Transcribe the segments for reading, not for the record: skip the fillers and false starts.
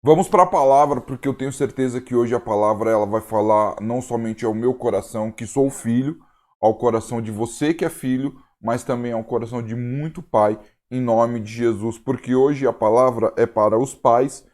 Vamos para a palavra, porque eu tenho certeza que hoje a palavra ela vai falar não somente ao meu coração, que sou filho, ao coração de você que é filho, mas também ao coração de muito pai, em nome de Jesus, porque hoje a palavra é para os pais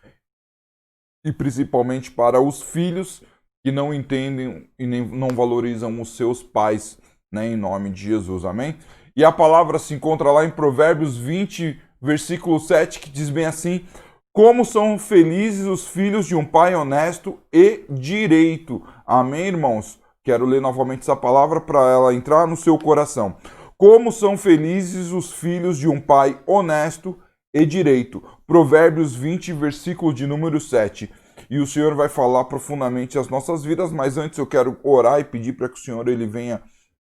e principalmente para os filhos que não entendem e nem não valorizam os seus pais, né, em nome de Jesus. Amém? E a palavra se encontra lá em Provérbios 20, versículo 7, que diz bem assim: como são felizes os filhos de um pai honesto e direito. Amém, irmãos? Quero ler novamente essa palavra para ela entrar no seu coração. Como são felizes os filhos de um pai honesto e direito. Provérbios 20, versículo de número 7. E o Senhor vai falar profundamente as nossas vidas, mas antes eu quero orar e pedir para que o Senhor ele venha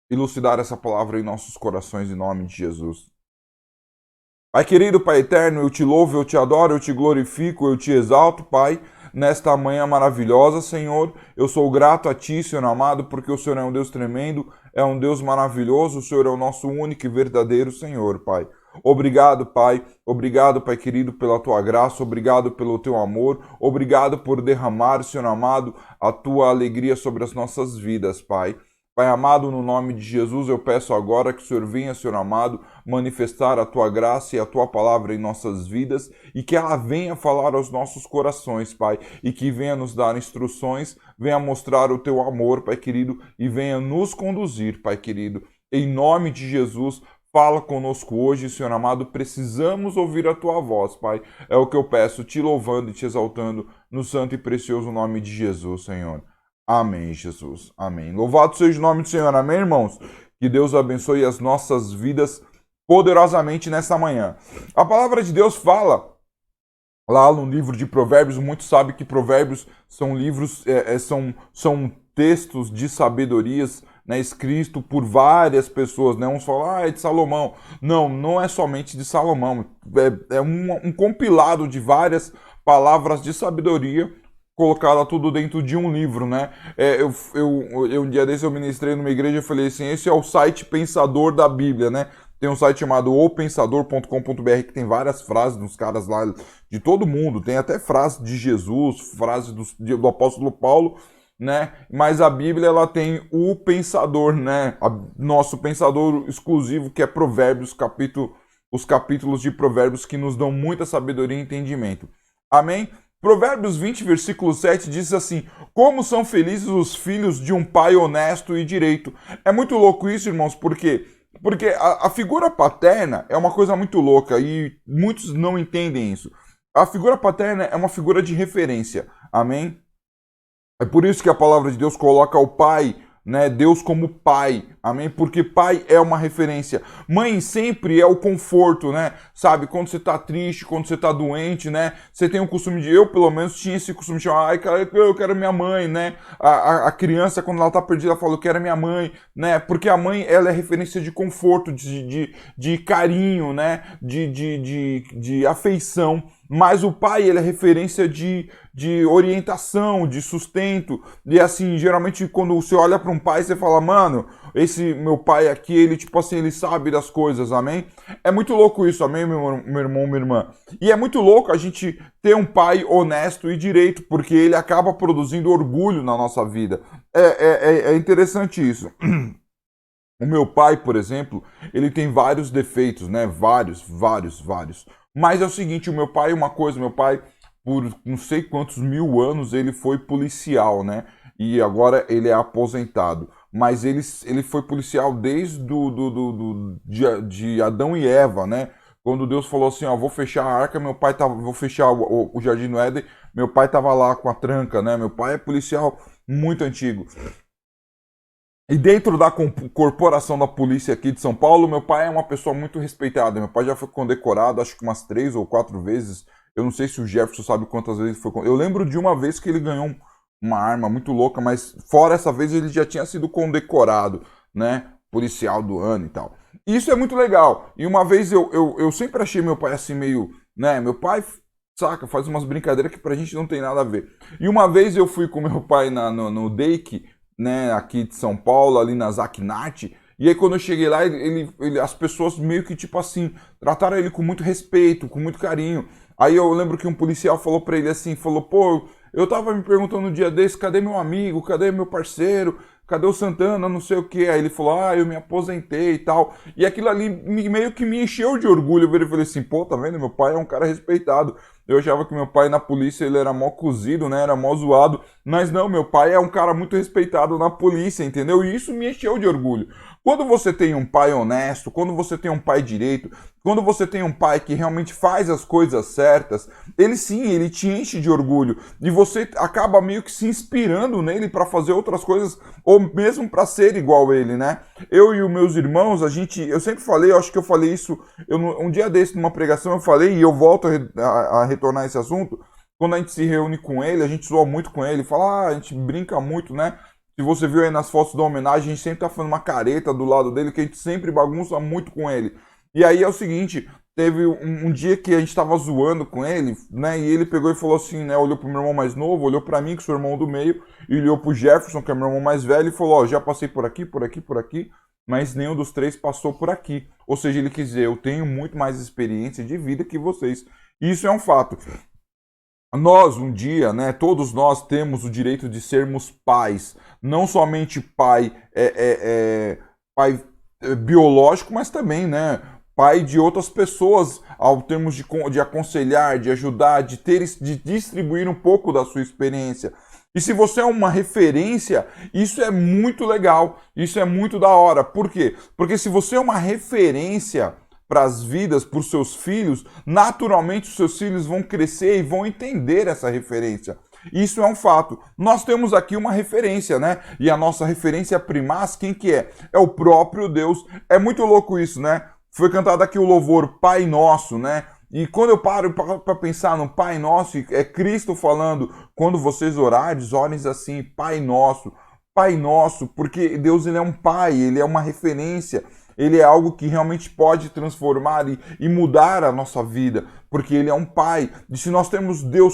elucidar essa palavra em nossos corações, em nome de Jesus. Pai querido, Pai eterno, eu te louvo, eu te adoro, eu te glorifico, eu te exalto, Pai, nesta manhã maravilhosa, Senhor. Eu sou grato a Ti, Senhor amado, porque o Senhor é um Deus tremendo, é um Deus maravilhoso, o Senhor é o nosso único e verdadeiro Senhor, Pai. Obrigado, Pai. Obrigado, Pai querido, pela Tua graça, obrigado pelo Teu amor, obrigado por derramar, Senhor amado, a Tua alegria sobre as nossas vidas, Pai. Pai amado, no nome de Jesus, eu peço agora que o Senhor venha, Senhor amado, manifestar a Tua graça e a Tua palavra em nossas vidas e que ela venha falar aos nossos corações, Pai, e que venha nos dar instruções, venha mostrar o Teu amor, Pai querido, e venha nos conduzir, Pai querido. Em nome de Jesus, fala conosco hoje, Senhor amado, precisamos ouvir a Tua voz, Pai. É o que eu peço, te louvando e te exaltando no santo e precioso nome de Jesus, Senhor. Amém, Jesus. Amém. Louvado seja o nome do Senhor. Amém, irmãos? Que Deus abençoe as nossas vidas poderosamente nesta manhã. A palavra de Deus fala lá no livro de Provérbios. Muitos sabem que Provérbios são livros, são textos de sabedorias, né, escrito por várias pessoas, né? Uns falam, é de Salomão. Não, não é somente de Salomão. É um compilado de várias palavras de sabedoria colocada tudo dentro de um livro, né? Um dia desse eu ministrei numa igreja e falei assim, esse é o site pensador da Bíblia, né? Tem um site chamado opensador.com.br que tem várias frases dos caras lá de todo mundo, tem até frases de Jesus, frases do apóstolo Paulo, né? Mas a Bíblia ela tem o pensador, né? Nosso pensador exclusivo que é Provérbios, os capítulos de Provérbios que nos dão muita sabedoria e entendimento. Amém? Provérbios 20, versículo 7 diz assim: como são felizes os filhos de um pai honesto e direito. É muito louco isso, irmãos, porque a figura paterna é uma coisa muito louca e muitos não entendem isso. A figura paterna é uma figura de referência. Amém? É por isso que a palavra de Deus coloca o pai, né, Deus como pai, amém? Porque pai é uma referência. Mãe sempre é o conforto, né? Sabe, quando você tá triste, quando você tá doente, né? Você tem o costume de, eu pelo menos tinha esse costume de chamar, ai, cara, eu quero minha mãe, né? A criança, quando ela tá perdida, ela fala, eu quero minha mãe, né? Porque a mãe, ela é referência de conforto, de carinho, né? De afeição. Mas o pai, ele é referência de orientação, de sustento. E assim, geralmente quando você olha para um pai, você fala, mano, esse meu pai aqui, ele tipo assim, ele sabe das coisas, amém? É muito louco isso, amém, meu irmão, minha irmã? E é muito louco a gente ter um pai honesto e direito, porque ele acaba produzindo orgulho na nossa vida. É interessante isso. O meu pai, por exemplo, ele tem vários defeitos, né? Vários, vários, vários. Mas é o seguinte, o meu pai, uma coisa, meu pai, por não sei quantos mil anos, ele foi policial, né? E agora ele é aposentado. Mas ele foi policial desde de Adão e Eva, né? Quando Deus falou assim, ó, vou fechar a arca, meu pai tava, vou fechar o jardim do Éden, meu pai tava lá com a tranca, né? Meu pai é policial muito antigo. E dentro da corporação da polícia aqui de São Paulo, meu pai é uma pessoa muito respeitada. Meu pai já foi condecorado, acho que umas 3 ou 4 vezes. Eu não sei se o Jefferson sabe quantas vezes foi. Eu lembro de uma vez que ele ganhou uma arma muito louca, mas fora essa vez ele já tinha sido condecorado, né? Policial do ano e tal. Isso é muito legal. E uma vez eu sempre achei meu pai assim meio, né? Meu pai, saca, faz umas brincadeiras que pra gente não tem nada a ver. E uma vez eu fui com meu pai no Dake, né, aqui de São Paulo, ali na Zacnat. E aí quando eu cheguei lá, as pessoas meio que tipo assim, trataram ele com muito respeito, com muito carinho. Aí eu lembro que um policial falou pra ele assim, falou, pô, eu tava me perguntando um dia desse, cadê meu amigo, cadê meu parceiro, cadê o Santana, não sei o que. Aí ele falou, eu me aposentei e tal. E aquilo ali meio que me encheu de orgulho. Eu falei assim, pô, tá vendo, meu pai é um cara respeitado. Eu achava que meu pai na polícia ele era mó cozido, né, era mó zoado. Mas não, meu pai é um cara muito respeitado na polícia, entendeu? E isso me encheu de orgulho. Quando você tem um pai honesto, quando você tem um pai direito, quando você tem um pai que realmente faz as coisas certas, ele sim, ele te enche de orgulho. E você acaba meio que se inspirando nele para fazer outras coisas, ou mesmo para ser igual a ele, né? Eu e os meus irmãos, eu sempre falei, eu acho que eu falei isso, um dia desse, numa pregação, eu falei, e eu volto a retornar esse assunto, quando a gente se reúne com ele, a gente zoa muito com ele, fala, a gente brinca muito, né? Se você viu aí nas fotos da homenagem, a gente sempre tá fazendo uma careta do lado dele, que a gente sempre bagunça muito com ele. E aí é o seguinte, teve um dia que a gente tava zoando com ele, né? E ele pegou e falou assim, né? Olhou pro meu irmão mais novo, olhou pra mim, que sou o irmão do meio, e olhou pro Jefferson, que é meu irmão mais velho, e falou, já passei por aqui, por aqui, por aqui, mas nenhum dos três passou por aqui. Ou seja, ele quis dizer, eu tenho muito mais experiência de vida que vocês. E isso é um fato. Nós, um dia, né, todos nós temos o direito de sermos pais. Não somente pai biológico, mas também, né, pai de outras pessoas, ao termos de aconselhar, de ajudar, de distribuir um pouco da sua experiência. E se você é uma referência, isso é muito legal, isso é muito da hora. Por quê? Porque se você é uma referência para as vidas, para os seus filhos, naturalmente os seus filhos vão crescer e vão entender essa referência. Isso é um fato. Nós temos aqui uma referência, né? E a nossa referência primaz, quem que é? É o próprio Deus. É muito louco isso, né? Foi cantado aqui o louvor Pai Nosso, né? E quando eu paro para pensar no Pai Nosso, é Cristo falando, quando vocês orardes, orem assim, Pai Nosso, porque Deus ele é um Pai, ele é uma referência. Ele é algo que realmente pode transformar e mudar a nossa vida, porque ele é um pai. E se nós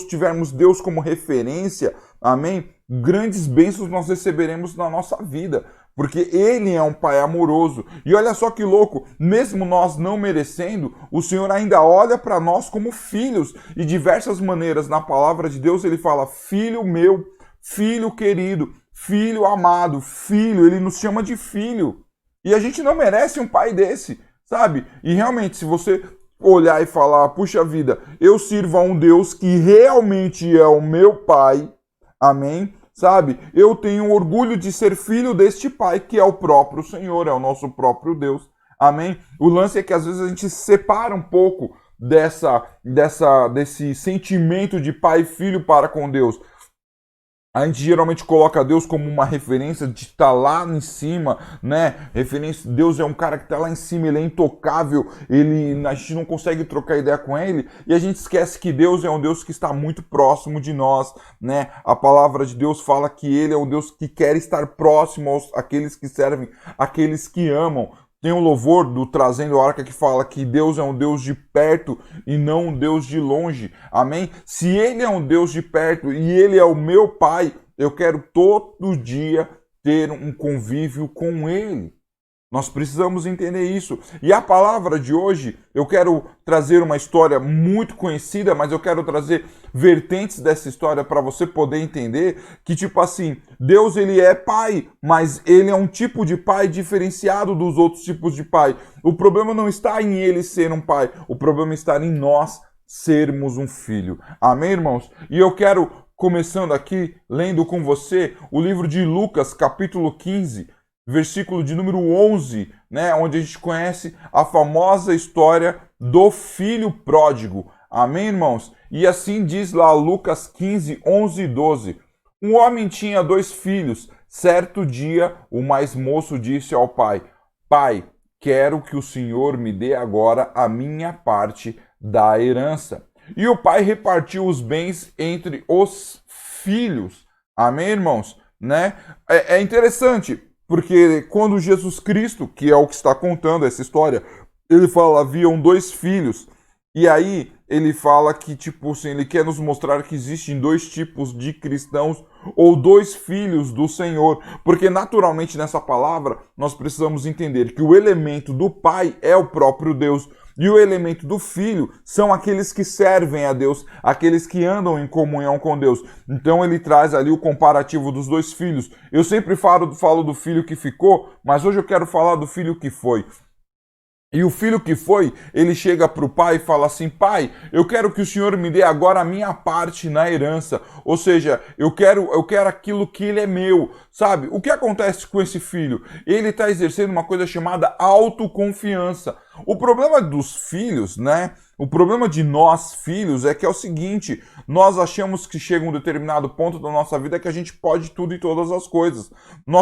tivermos Deus como referência, amém? Grandes bênçãos nós receberemos na nossa vida, porque ele é um pai amoroso. E olha só que louco, mesmo nós não merecendo, o Senhor ainda olha para nós como filhos. E diversas maneiras na palavra de Deus ele fala, filho meu, filho querido, filho amado, filho, ele nos chama de filho. E a gente não merece um pai desse, sabe? E realmente, se você olhar e falar, puxa vida, eu sirvo a um Deus que realmente é o meu pai, amém? Sabe? Eu tenho orgulho de ser filho deste pai, que é o próprio Senhor, é o nosso próprio Deus, amém? O lance é que às vezes a gente se separa um pouco desse sentimento de pai e filho para com Deus. A gente geralmente coloca Deus como uma referência de estar lá em cima, né? Deus é um cara que está lá em cima, ele é intocável, a gente não consegue trocar ideia com ele, e a gente esquece que Deus é um Deus que está muito próximo de nós, né? A palavra de Deus fala que ele é um Deus que quer estar próximo àqueles que servem, àqueles que amam. Tem um louvor do Trazendo a Arca que fala que Deus é um Deus de perto e não um Deus de longe. Amém? Se ele é um Deus de perto e ele é o meu pai, eu quero todo dia ter um convívio com ele. Nós precisamos entender isso. E a palavra de hoje, eu quero trazer uma história muito conhecida, mas eu quero trazer vertentes dessa história para você poder entender que, tipo assim, Deus ele é pai, mas ele é um tipo de pai diferenciado dos outros tipos de pai. O problema não está em ele ser um pai, o problema está em nós sermos um filho. Amém, irmãos? E eu quero, começando aqui, lendo com você o livro de Lucas, capítulo 15, versículo de número 11, né, onde a gente conhece a famosa história do filho pródigo. Amém, irmãos? E assim diz lá Lucas 15, 11 e 12. Um homem tinha 2 filhos. Certo dia, o mais moço disse ao pai, Pai, quero que o Senhor me dê agora a minha parte da herança. E o pai repartiu os bens entre os filhos. Amém, irmãos? Né? É interessante, porque quando Jesus Cristo, que é o que está contando essa história, ele fala, haviam 2 filhos. E aí, ele fala que, tipo assim, ele quer nos mostrar que existem dois tipos de cristãos ou dois filhos do Senhor, porque naturalmente nessa palavra nós precisamos entender que o elemento do Pai é o próprio Deus e o elemento do Filho são aqueles que servem a Deus, aqueles que andam em comunhão com Deus. Então ele traz ali o comparativo dos dois filhos. Eu sempre falo do filho que ficou, mas hoje eu quero falar do filho que foi. E o filho que foi, ele chega para o pai e fala assim: pai, eu quero que o senhor me dê agora a minha parte na herança. Ou seja, eu quero aquilo que ele é meu, sabe? O que acontece com esse filho? Ele está exercendo uma coisa chamada autoconfiança. O problema dos filhos, né? O problema de nós, filhos, é que é o seguinte: nós achamos que chega um determinado ponto da nossa vida que a gente pode tudo e todas as coisas.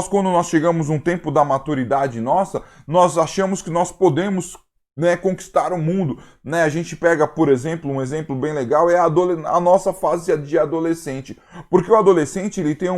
Quando nós chegamos um tempo da maturidade nossa, nós achamos que nós podemos, né, conquistar o mundo, né? A gente pega, por exemplo, um exemplo bem legal é a nossa fase de adolescente, porque o adolescente ele tem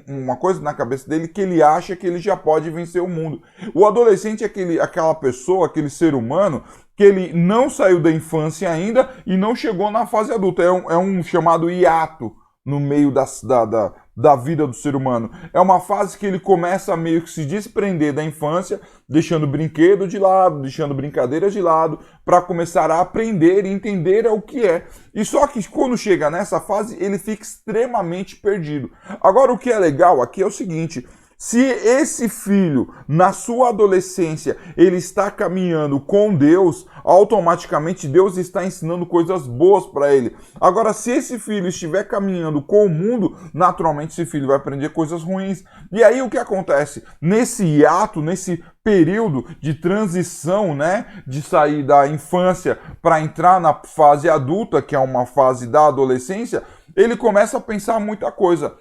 uma coisa na cabeça dele que ele acha que ele já pode vencer o mundo. O adolescente é aquela pessoa, aquele ser humano que ele não saiu da infância ainda e não chegou na fase adulta. É um chamado hiato no meio da vida do ser humano. É uma fase que ele começa a meio que se desprender da infância, deixando brinquedo de lado, deixando brincadeiras de lado, para começar a aprender e entender o que é. E só que quando chega nessa fase, ele fica extremamente perdido. Agora, o que é legal aqui é o seguinte: se esse filho, na sua adolescência, ele está caminhando com Deus, automaticamente Deus está ensinando coisas boas para ele. Agora, se esse filho estiver caminhando com o mundo, naturalmente esse filho vai aprender coisas ruins. E aí o que acontece? Nesse hiato, nesse período de transição, né, de sair da infância para entrar na fase adulta, que é uma fase da adolescência, ele começa a pensar muita coisa.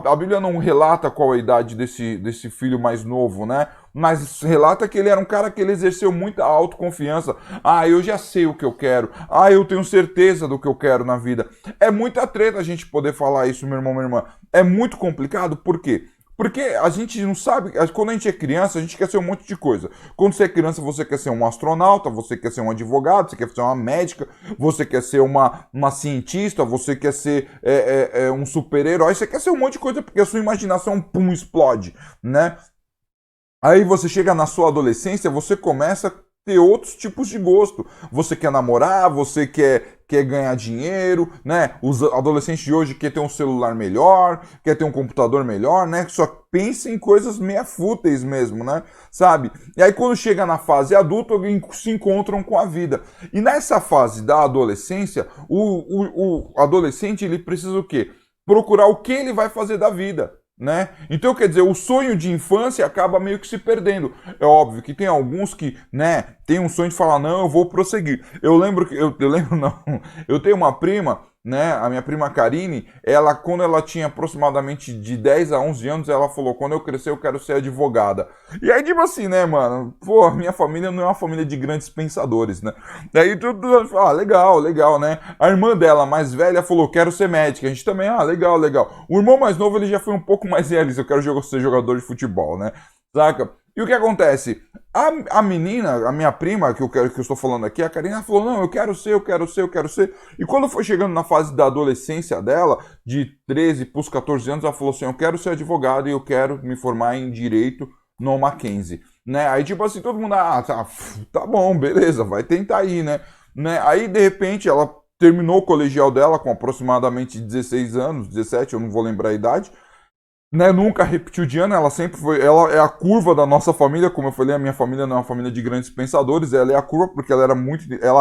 A Bíblia não relata qual a idade desse filho mais novo, né? Mas relata que ele era um cara que ele exerceu muita autoconfiança. Ah, eu já sei o que eu quero. Ah, eu tenho certeza do que eu quero na vida. É muita treta a gente poder falar isso, meu irmão, minha irmã. É muito complicado, por quê? Porque a gente não sabe, quando a gente é criança, a gente quer ser um monte de coisa. Quando você é criança, você quer ser um astronauta, você quer ser um advogado, você quer ser uma médica, você quer ser uma cientista, você quer ser um super-herói, você quer ser um monte de coisa porque a sua imaginação, pum, explode, né? Aí você chega na sua adolescência, você começa a ter outros tipos de gosto. Você quer namorar, você quer ganhar dinheiro, né? Os adolescentes de hoje querem ter um celular melhor, quer ter um computador melhor, né? Só pensa em coisas meio fúteis mesmo, né? Sabe? E aí quando chega na fase adulta, se encontram com a vida. E nessa fase da adolescência, o adolescente ele precisa o quê? Procurar o que ele vai fazer da vida. Né? Então, quer dizer, o sonho de infância acaba meio que se perdendo. É óbvio que tem alguns que, né, tem um sonho de falar, não, eu vou prosseguir. Eu lembro, não, eu tenho uma prima, né, a minha prima Karine, quando ela tinha aproximadamente de 10 a 11 anos, ela falou, quando eu crescer eu quero ser advogada. E aí, tipo assim, né, mano, pô, minha família não é uma família de grandes pensadores, né? Daí tudo fala, legal, né? A irmã dela, mais velha, falou, quero ser médica. A gente também, legal. O irmão mais novo, ele já foi um pouco mais realista, eu quero ser jogador de futebol, né? Saca? E o que acontece? A menina, a minha prima, que eu estou falando aqui, a Karina, falou, não, eu quero ser. E quando foi chegando na fase da adolescência dela, de 13 para os 14 anos, ela falou assim, eu quero ser advogada e eu quero me formar em Direito no Mackenzie. Né? Aí tipo assim, todo mundo, tá bom, beleza, vai tentar aí, né? Aí de repente ela terminou o colegial dela com aproximadamente 16 anos, 17, eu não vou lembrar a idade, né, nunca repetiu de ano, ela sempre foi, ela é a curva da nossa família, como eu falei, a minha família não é uma família de grandes pensadores, ela é a curva porque ela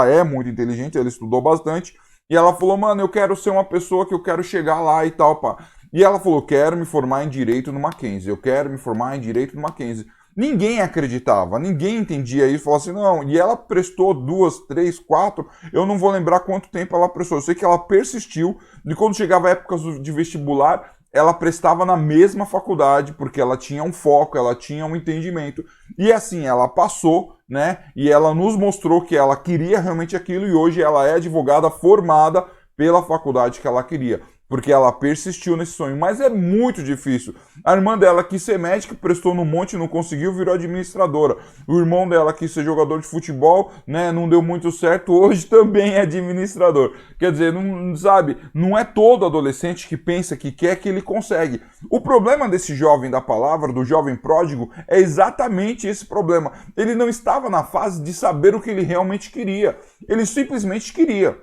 é muito inteligente, ela estudou bastante, e ela falou, mano, eu quero ser uma pessoa que eu quero chegar lá e tal, pá. E ela falou, quero me formar em Direito no Mackenzie, eu quero me formar em Direito no Mackenzie. Ninguém acreditava, ninguém entendia isso, falou assim, não, e ela prestou 2, 3, 4, eu não vou lembrar quanto tempo ela prestou, eu sei que ela persistiu, e quando chegava a época de vestibular, ela prestava na mesma faculdade, porque ela tinha um foco, ela tinha um entendimento. E assim, ela passou, né? E ela nos mostrou que ela queria realmente aquilo, e hoje ela é advogada formada pela faculdade que ela queria. porque ela persistiu nesse sonho, mas é muito difícil. A irmã dela quis ser médica, prestou no monte, não conseguiu, virou administradora. O irmão dela quis ser jogador de futebol, né, não deu muito certo, hoje também é administrador. Quer dizer, não sabe, não é todo adolescente que pensa que quer que ele consegue. O problema desse jovem da palavra, do jovem pródigo, é exatamente esse problema. Ele não estava na fase de saber o que ele realmente queria. Ele simplesmente queria.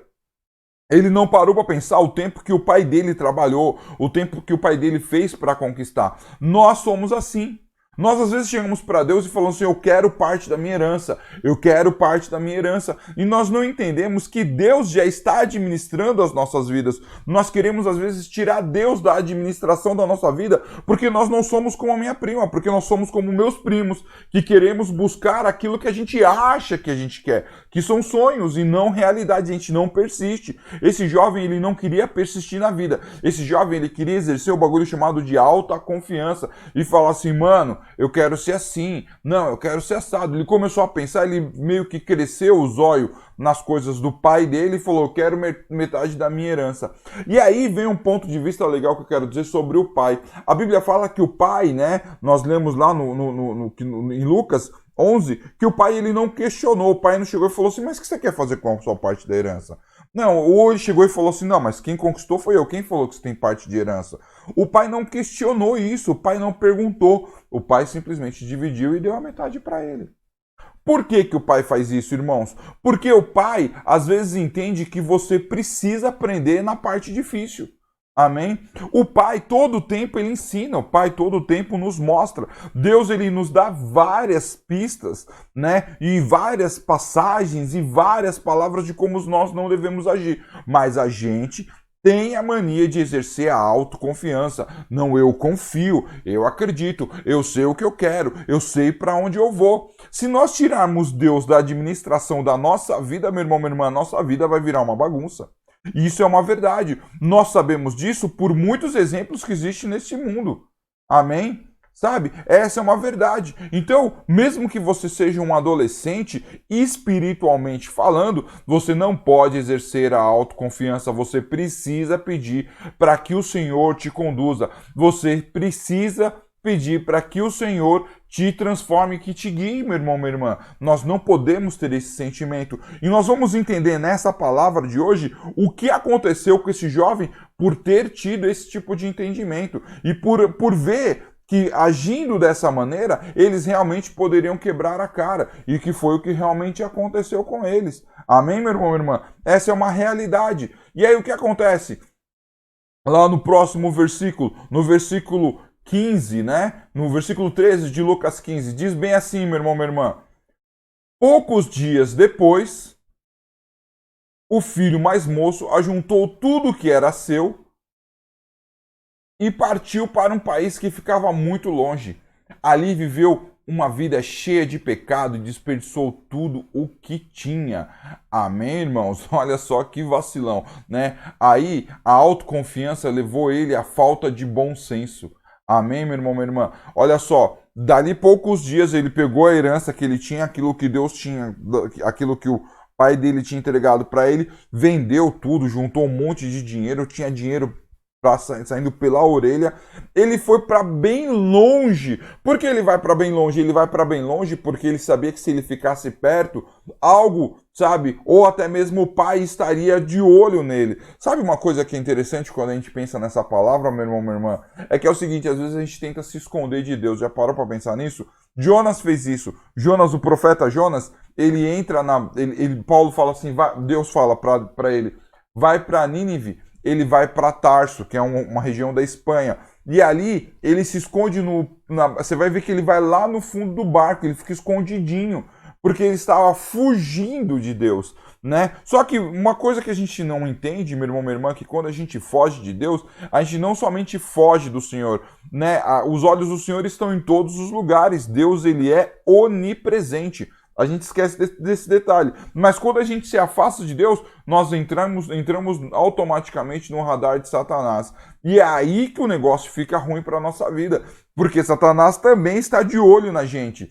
Ele não parou para pensar o tempo que o pai dele trabalhou, o tempo que o pai dele fez para conquistar. Nós somos assim. Nós às vezes chegamos para Deus e falamos assim, eu quero parte da minha herança, eu quero parte da minha herança. E nós não entendemos que Deus já está administrando as nossas vidas. Nós queremos às vezes tirar Deus da administração da nossa vida, porque nós não somos como a minha prima, porque nós somos como meus primos, que queremos buscar aquilo que a gente acha que a gente quer, que são sonhos e não realidade, a gente não persiste. Esse jovem, ele não queria persistir na vida. Esse jovem, ele queria exercer o bagulho chamado de alta confiança e falar assim, mano, eu quero ser assim, não, eu quero ser assado. Ele começou a pensar, ele meio que cresceu o zóio nas coisas do pai dele e falou, eu quero metade da minha herança. E aí vem um ponto de vista legal que eu quero dizer sobre o pai. A Bíblia fala que o pai, né, nós lemos lá em Lucas 11, que o pai ele não questionou, o pai não chegou e falou assim, mas o que você quer fazer com a sua parte da herança? Não, ou ele chegou e falou assim, não, mas quem conquistou foi eu, quem falou que você tem parte de herança? O pai não questionou isso, o pai não perguntou, o pai simplesmente dividiu e deu a metade para ele. Por que que o pai faz isso, irmãos? Porque o pai, às vezes, entende que você precisa aprender na parte difícil. Amém? O Pai todo o tempo ele ensina, o Pai todo o tempo nos mostra. Deus ele nos dá várias pistas, né? E várias passagens e várias palavras de como nós não devemos agir. Mas a gente tem a mania de exercer a autoconfiança. Não, eu confio, eu acredito, eu sei o que eu quero, eu sei para onde eu vou. Se nós tirarmos Deus da administração da nossa vida, meu irmão, minha irmã, a nossa vida vai virar uma bagunça. E isso é uma verdade. Nós sabemos disso por muitos exemplos que existem neste mundo. Amém? Sabe? Essa é uma verdade. Então, mesmo que você seja um adolescente, espiritualmente falando, você não pode exercer a autoconfiança. Você precisa pedir para que o Senhor te conduza. Você precisa pedir para que o Senhor te transforme, que te guie, meu irmão, minha irmã. Nós não podemos ter esse sentimento. E nós vamos entender nessa palavra de hoje o que aconteceu com esse jovem por ter tido esse tipo de entendimento. E por ver que agindo dessa maneira, eles realmente poderiam quebrar a cara. E que foi o que realmente aconteceu com eles. Amém, meu irmão, minha irmã? Essa é uma realidade. E aí o que acontece? Lá no próximo versículo, no versículo 15, né? No versículo 13 de Lucas 15, diz bem assim, meu irmão, minha irmã. Poucos dias depois, o filho mais moço ajuntou tudo que era seu e partiu para um país que ficava muito longe. Ali viveu uma vida cheia de pecado e desperdiçou tudo o que tinha. Amém, irmãos? Olha só que vacilão, né? Aí a autoconfiança levou ele à falta de bom senso. Amém, meu irmão, minha irmã? Olha só, dali poucos dias ele pegou a herança que ele tinha, aquilo que Deus tinha, aquilo que o pai dele tinha entregado para ele, vendeu tudo, juntou um monte de dinheiro, tinha dinheiro saindo pela orelha. Ele foi para bem longe. Por que ele vai para bem longe? Ele vai para bem longe porque ele sabia que se ele ficasse perto, algo, sabe, ou até mesmo o pai estaria de olho nele. Sabe uma coisa que é interessante quando a gente pensa nessa palavra, meu irmão, minha irmã? É que é o seguinte, às vezes a gente tenta se esconder de Deus. Já parou para pensar nisso? Jonas fez isso. Jonas, o profeta Jonas, ele entra Paulo fala assim, Deus fala para ele, vai para Nínive. Ele vai para Tarso, que é uma região da Espanha. E ali ele se esconde você vai ver que ele vai lá no fundo do barco, ele fica escondidinho, porque ele estava fugindo de Deus, né? Só que uma coisa que a gente não entende, meu irmão, minha irmã, é que quando a gente foge de Deus, a gente não somente foge do Senhor, né? Os olhos do Senhor estão em todos os lugares. Deus, ele é onipresente. A gente esquece desse detalhe. Mas quando a gente se afasta de Deus, nós entramos automaticamente no radar de Satanás. E é aí que o negócio fica ruim para a nossa vida. Porque Satanás também está de olho na gente.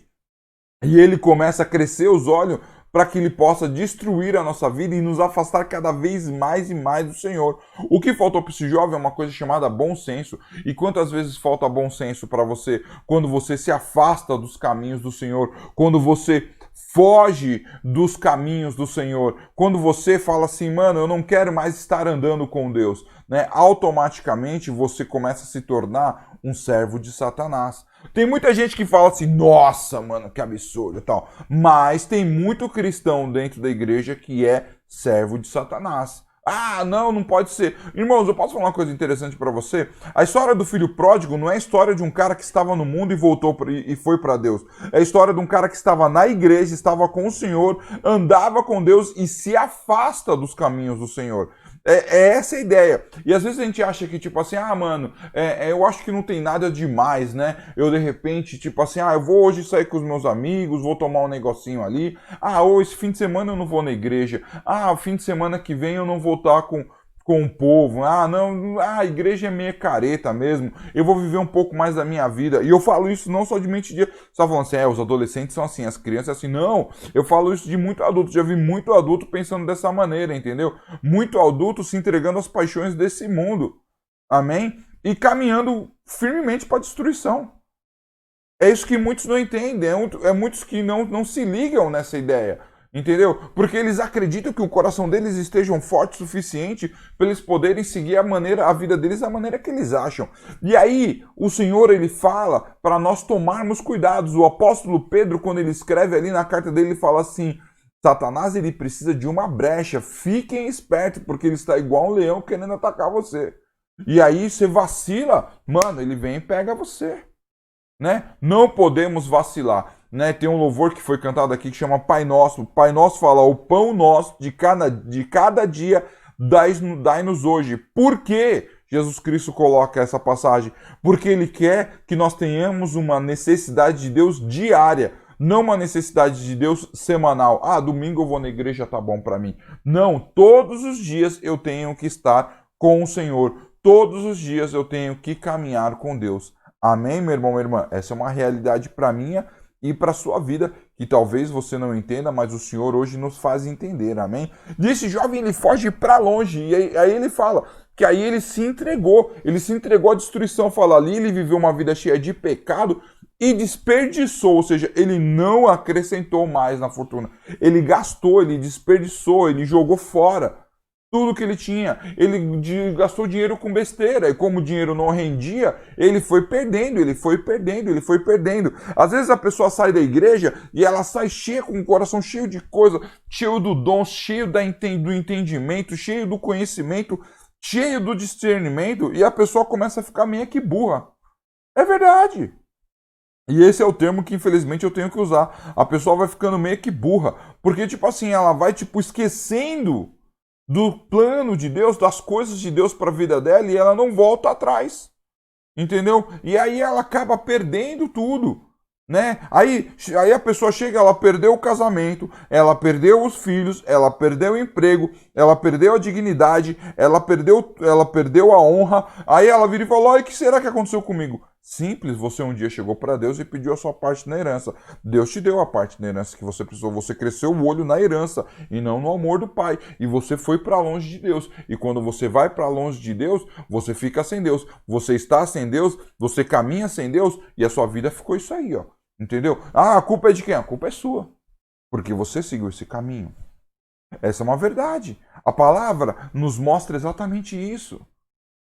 E ele começa a crescer os olhos para que ele possa destruir a nossa vida e nos afastar cada vez mais e mais do Senhor. O que faltou para esse jovem é uma coisa chamada bom senso. E quantas vezes falta bom senso para você quando você se afasta dos caminhos do Senhor, quando você foge dos caminhos do Senhor, quando você fala assim, mano, eu não quero mais estar andando com Deus, né? Automaticamente você começa a se tornar um servo de Satanás. Tem muita gente que fala assim, nossa, mano, que absurdo e tal, mas tem muito cristão dentro da igreja que é servo de Satanás. Ah, não, não pode ser. Irmãos, eu posso falar uma coisa interessante para você? A história do filho pródigo não é a história de um cara que estava no mundo e voltou e foi para Deus. É a história de um cara que estava na igreja, estava com o Senhor, andava com Deus e se afasta dos caminhos do Senhor. É essa a ideia. E às vezes a gente acha que, tipo assim, ah, mano, eu acho que não tem nada demais, né? Eu, de repente, tipo assim, ah, eu vou hoje sair com os meus amigos, vou tomar um negocinho ali. Ah, ou esse fim de semana eu não vou na igreja. Ah, o fim de semana que vem eu não vou estar com o povo. Ah, não, a igreja é meio careta mesmo. Eu vou viver um pouco mais da minha vida. E eu falo isso não só de mente dia. Você tá falando assim, os adolescentes são assim, as crianças são assim. Não, eu falo isso de muito adulto. Já vi muito adulto pensando dessa maneira, entendeu? Muito adulto se entregando às paixões desse mundo. Amém? E caminhando firmemente para a destruição. É isso que muitos não entendem. É muitos que não se ligam nessa ideia. Entendeu? Porque eles acreditam que o coração deles esteja forte o suficiente para eles poderem seguir a vida deles da maneira que eles acham. E aí, o Senhor, ele fala para nós tomarmos cuidados. O apóstolo Pedro, quando ele escreve ali na carta dele, ele fala assim, Satanás, ele precisa de uma brecha. Fiquem espertos, porque ele está igual um leão querendo atacar você. E aí, você vacila, mano, ele vem e pega você. Né? Não podemos vacilar. Né? Tem um louvor que foi cantado aqui que chama Pai Nosso. Pai Nosso fala, o pão nosso de cada dia dai-nos hoje. Por que Jesus Cristo coloca essa passagem? Porque Ele quer que nós tenhamos uma necessidade de Deus diária, não uma necessidade de Deus semanal. Ah, domingo eu vou na igreja, tá bom para mim. Não, todos os dias eu tenho que estar com o Senhor. Todos os dias eu tenho que caminhar com Deus. Amém, meu irmão, minha irmã? Essa é uma realidade para minha e para a sua vida, que talvez você não entenda, mas o Senhor hoje nos faz entender, amém? E esse jovem, ele foge para longe, e aí ele fala que aí ele se entregou à destruição, fala ali, ele viveu uma vida cheia de pecado e desperdiçou, ou seja, ele não acrescentou mais na fortuna, ele gastou, ele desperdiçou, ele jogou fora tudo que ele tinha. Ele gastou dinheiro com besteira. E como o dinheiro não rendia, ele foi perdendo. Às vezes a pessoa sai da igreja e ela sai cheia, com o coração cheio de coisa, cheio do dom, cheio do entendimento, cheio do conhecimento, cheio do discernimento, e a pessoa começa a ficar meio que burra. É verdade. E esse é o termo que infelizmente eu tenho que usar. A pessoa vai ficando meio que burra. Porque, tipo assim, ela vai, esquecendo do plano de Deus, das coisas de Deus para a vida dela, e ela não volta atrás, entendeu? E aí ela acaba perdendo tudo, né? Aí a pessoa chega, ela perdeu o casamento, ela perdeu os filhos, ela perdeu o emprego, ela perdeu a dignidade, ela perdeu a honra, aí ela vira e fala, o que será que aconteceu comigo? Simples, você um dia chegou para Deus e pediu a sua parte na herança. Deus te deu a parte na herança que você precisou. Você cresceu o olho na herança e não no amor do Pai. E você foi para longe de Deus. E quando você vai para longe de Deus, você fica sem Deus. Você está sem Deus, você caminha sem Deus e a sua vida ficou isso aí, ó. Entendeu? Ah, a culpa é de quem? A culpa é sua. Porque você seguiu esse caminho. Essa é uma verdade. A palavra nos mostra exatamente isso.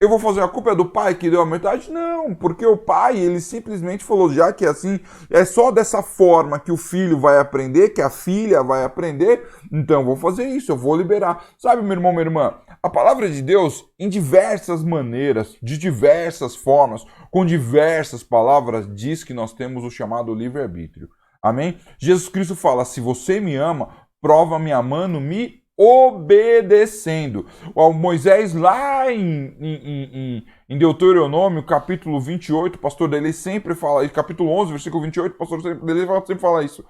Eu vou fazer a culpa do pai que deu a metade? Não, porque o pai, ele simplesmente falou, já que é assim, é só dessa forma que o filho vai aprender, que a filha vai aprender, então eu vou fazer isso, eu vou liberar. Sabe, meu irmão, minha irmã, a palavra de Deus, em diversas maneiras, de diversas formas, com diversas palavras, diz que nós temos o chamado livre-arbítrio. Amém? Jesus Cristo fala, se você me ama, prova-me amando, me obedecendo. O Moisés, lá em Deuteronômio, capítulo 28, o pastor dele sempre fala isso, capítulo 11, versículo 28, o pastor dele sempre fala isso.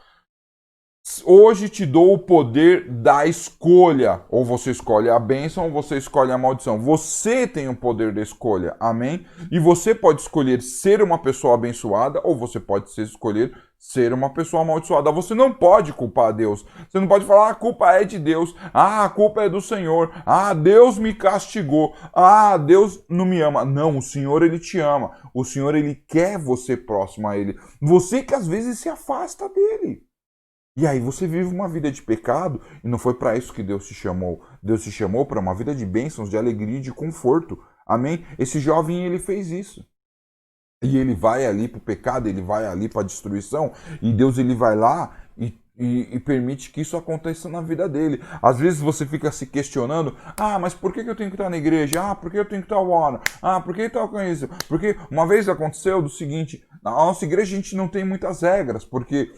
Hoje te dou o poder da escolha. Ou você escolhe a bênção ou você escolhe a maldição. Você tem o poder da escolha. Amém? E você pode escolher ser uma pessoa abençoada ou você pode escolher ser uma pessoa amaldiçoada. Você não pode culpar Deus. Você não pode falar, a culpa é de Deus. Ah, a culpa é do Senhor. Ah, Deus me castigou. Ah, Deus não me ama. Não, o Senhor, Ele te ama. O Senhor, Ele quer você próximo a Ele. Você que às vezes se afasta dEle. E aí você vive uma vida de pecado e não foi para isso que Deus te chamou. Deus te chamou para uma vida de bênçãos, de alegria e de conforto. Amém? Esse jovem, ele fez isso. E ele vai ali para o pecado, ele vai ali para a destruição. E Deus, ele vai lá e permite que isso aconteça na vida dele. Às vezes você fica se questionando, mas por que eu tenho que estar na igreja? Por que eu tenho que estar agora? Por que tal com isso? Porque uma vez aconteceu do seguinte, na nossa igreja a gente não tem muitas regras, porque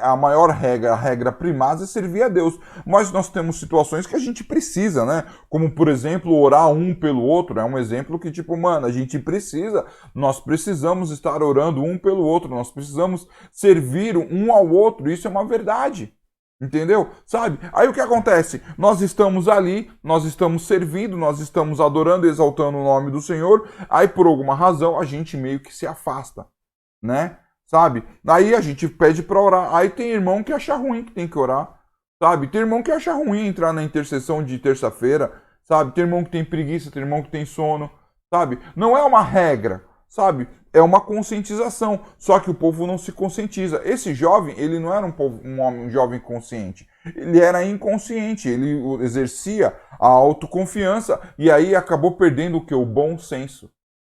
a maior regra, a regra primaz é servir a Deus. Mas nós temos situações que a gente precisa, né? Como, por exemplo, orar um pelo outro. É um exemplo que, a gente precisa. Nós precisamos estar orando um pelo outro. Nós precisamos servir um ao outro. Isso é uma verdade. Entendeu? Sabe? Aí o que acontece? Nós estamos ali, nós estamos servindo, nós estamos adorando, exaltando o nome do Senhor. Aí, por alguma razão, a gente meio que se afasta, né? Sabe? Aí a gente pede para orar. Aí tem irmão que acha ruim que tem que orar. Sabe? Tem irmão que acha ruim entrar na intercessão de terça-feira. Sabe? Tem irmão que tem preguiça, tem irmão que tem sono. Sabe? Não é uma regra. Sabe? É uma conscientização. Só que o povo não se conscientiza. Esse jovem, ele não era um jovem consciente. Ele era inconsciente. Ele exercia a autoconfiança. E aí acabou perdendo o que? O bom senso.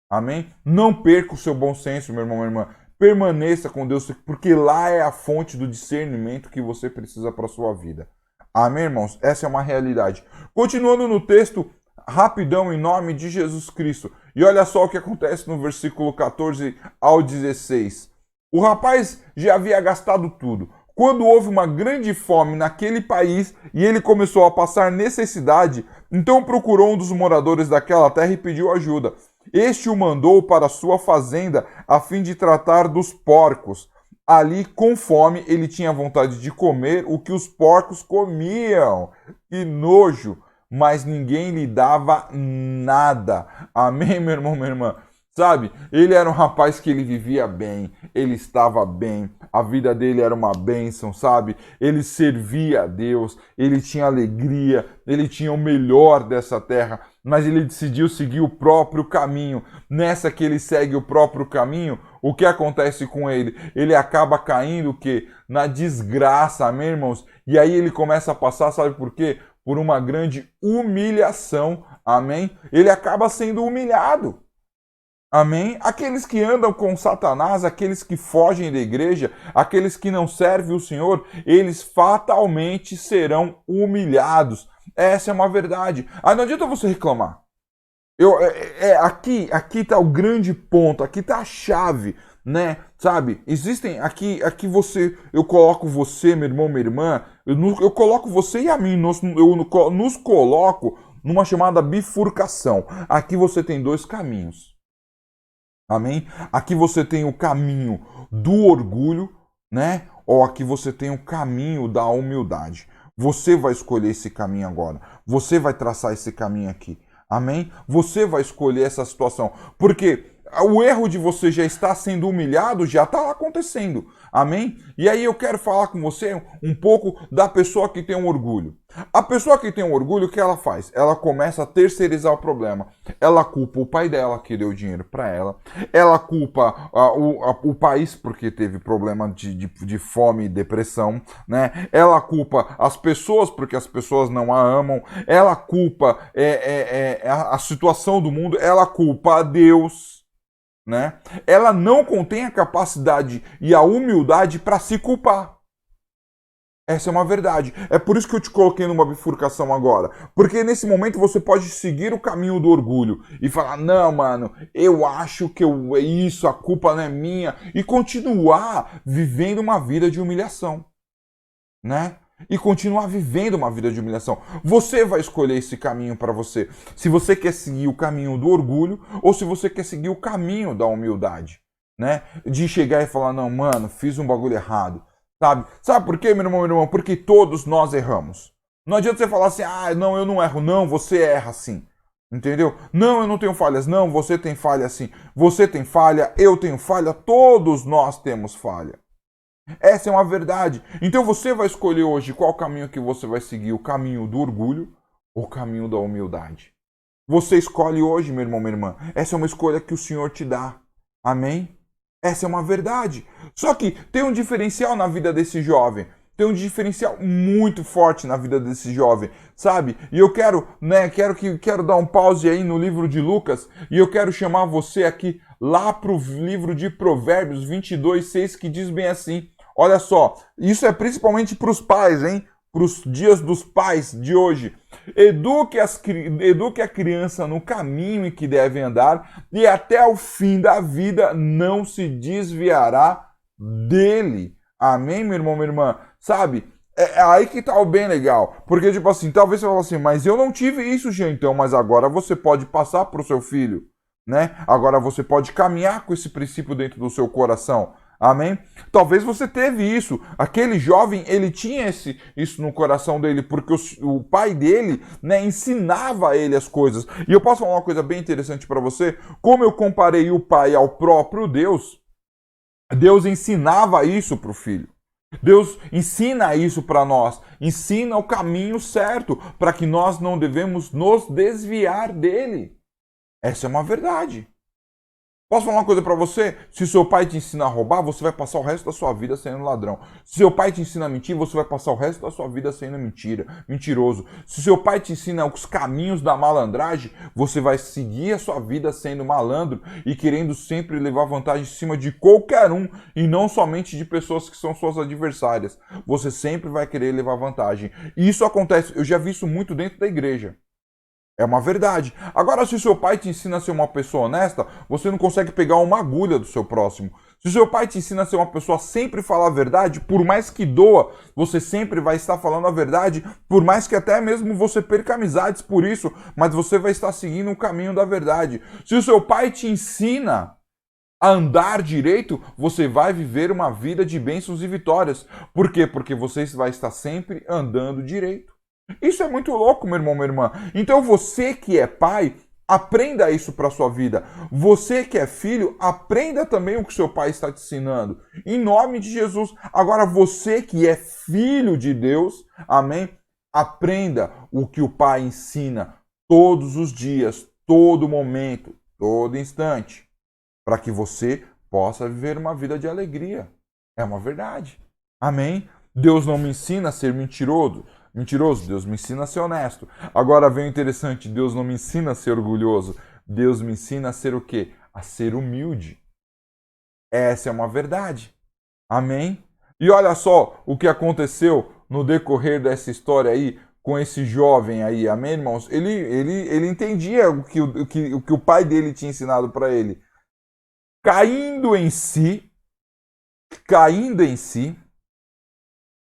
Amém? Não perca o seu bom senso, meu irmão, minha irmã. Permaneça com Deus, porque lá é a fonte do discernimento que você precisa para a sua vida. Amém, irmãos? Essa é uma realidade. Continuando no texto, rapidão, em nome de Jesus Cristo. E olha só o que acontece no versículo 14 ao 16. O rapaz já havia gastado tudo. Quando houve uma grande fome naquele país e ele começou a passar necessidade, então procurou um dos moradores daquela terra e pediu ajuda. Este o mandou para sua fazenda a fim de tratar dos porcos. Ali, com fome, ele tinha vontade de comer o que os porcos comiam. Que nojo! Mas ninguém lhe dava nada. Amém, meu irmão, minha irmã? Sabe, ele era um rapaz que ele vivia bem, ele estava bem, a vida dele era uma bênção, sabe? Ele servia a Deus, ele tinha alegria, ele tinha o melhor dessa terra, mas ele decidiu seguir o próprio caminho. Nessa que ele segue o próprio caminho, o que acontece com ele? Ele acaba caindo o quê? Na desgraça, amém, irmãos? E aí ele começa a passar, sabe por quê? Por uma grande humilhação, amém? Ele acaba sendo humilhado. Amém? Aqueles que andam com Satanás, aqueles que fogem da igreja, aqueles que não servem o Senhor, eles fatalmente serão humilhados. Essa é uma verdade. Não adianta você reclamar. Aqui está o grande ponto, aqui está a chave, né? Sabe? Existem aqui eu coloco você, meu irmão, minha irmã, eu coloco você e a mim, eu nos coloco numa chamada bifurcação. Aqui você tem dois caminhos. Amém? Aqui você tem o caminho do orgulho, né? Ou aqui você tem o caminho da humildade. Você vai escolher esse caminho agora. Você vai traçar esse caminho aqui. Amém? Você vai escolher essa situação. Porque o erro de você já estar sendo humilhado já está acontecendo. Amém? E aí eu quero falar com você um pouco da pessoa que tem um orgulho. A pessoa que tem um orgulho, o que ela faz? Ela começa a terceirizar o problema. Ela culpa o pai dela, que deu dinheiro para ela. Ela culpa o país porque teve problema de fome e depressão, né? Ela culpa as pessoas porque as pessoas não a amam. Ela culpa a situação do mundo. Ela culpa a Deus. Né? Ela não contém a capacidade e a humildade para se culpar. Essa é uma verdade. É por isso que eu te coloquei numa bifurcação agora. Porque nesse momento você pode seguir o caminho do orgulho e falar, não, mano, eu acho que isso, a culpa não é minha. E continuar vivendo uma vida de humilhação. Né? E continuar vivendo uma vida de humilhação. Você vai escolher esse caminho para você. Se você quer seguir o caminho do orgulho ou se você quer seguir o caminho da humildade, né? De chegar e falar, não, mano, fiz um bagulho errado, sabe? Sabe por quê, meu irmão? Porque todos nós erramos. Não adianta você falar assim, não, eu não erro. Não, você erra sim. Entendeu? Não, eu não tenho falhas. Não, você tem falha sim. Você tem falha, eu tenho falha, todos nós temos falha. Essa é uma verdade. Então você vai escolher hoje qual caminho que você vai seguir, o caminho do orgulho ou o caminho da humildade. Você escolhe hoje, meu irmão, minha irmã. Essa é uma escolha que o Senhor te dá. Amém? Essa é uma verdade. Só que tem um diferencial na vida desse jovem. Tem um diferencial muito forte na vida desse jovem, sabe? E eu quero, quero dar um pause aí no livro de Lucas e eu quero chamar você aqui lá para o livro de Provérbios 22:6 que diz bem assim: olha só, isso é principalmente para os pais, hein? Para os dias dos pais de hoje. Eduque a criança no caminho em que deve andar e até o fim da vida não se desviará dele. Amém, meu irmão, minha irmã? Sabe? É aí que tá o bem legal. Porque, tipo assim, talvez você fale assim, mas eu não tive isso, já então, mas agora você pode passar pro seu filho, né? Agora você pode caminhar com esse princípio dentro do seu coração. Amém? Talvez você teve isso. Aquele jovem, ele tinha isso no coração dele, porque o pai dele, né, ensinava a ele as coisas. E eu posso falar uma coisa bem interessante para você? Como eu comparei o pai ao próprio Deus, Deus ensinava isso para o filho. Deus ensina isso para nós, ensina o caminho certo para que nós não devemos nos desviar dele. Essa é uma verdade. Posso falar uma coisa para você? Se seu pai te ensina a roubar, você vai passar o resto da sua vida sendo ladrão. Se seu pai te ensina a mentir, você vai passar o resto da sua vida sendo mentiroso. Se seu pai te ensina os caminhos da malandragem, você vai seguir a sua vida sendo malandro e querendo sempre levar vantagem em cima de qualquer um e não somente de pessoas que são suas adversárias. Você sempre vai querer levar vantagem. E isso acontece, eu já vi isso muito dentro da igreja. É uma verdade. Agora, se seu pai te ensina a ser uma pessoa honesta, você não consegue pegar uma agulha do seu próximo. Se seu pai te ensina a ser uma pessoa sempre falar a verdade, por mais que doa, você sempre vai estar falando a verdade, por mais que até mesmo você perca amizades por isso, mas você vai estar seguindo o caminho da verdade. Se o seu pai te ensina a andar direito, você vai viver uma vida de bênçãos e vitórias. Por quê? Porque você vai estar sempre andando direito. Isso é muito louco, meu irmão, minha irmã. Então você que é pai, aprenda isso para sua vida. Você que é filho, aprenda também o que seu pai está te ensinando. Em nome de Jesus. Agora você que é filho de Deus, amém? Aprenda o que o pai ensina todos os dias, todo momento, todo instante, para que você possa viver uma vida de alegria. É uma verdade. Amém? Deus não me ensina a ser mentiroso. Deus me ensina a ser honesto. Agora vem o interessante, Deus não me ensina a ser orgulhoso. Deus me ensina a ser o quê? A ser humilde. Essa é uma verdade. Amém? E olha só o que aconteceu no decorrer dessa história aí com esse jovem aí, amém, irmãos? Ele entendia o que o pai dele tinha ensinado para ele. Caindo em si,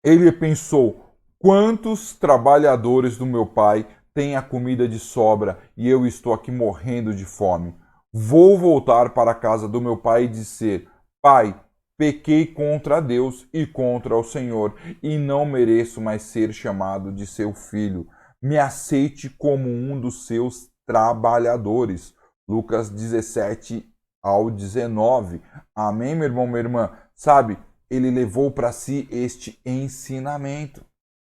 ele pensou: quantos trabalhadores do meu pai têm a comida de sobra e eu estou aqui morrendo de fome? Vou voltar para a casa do meu pai e dizer: Pai, pequei contra Deus e contra o Senhor e não mereço mais ser chamado de seu filho. Me aceite como um dos seus trabalhadores. Lucas 17 ao 19. Amém, meu irmão, minha irmã? Sabe, ele levou para si este ensinamento.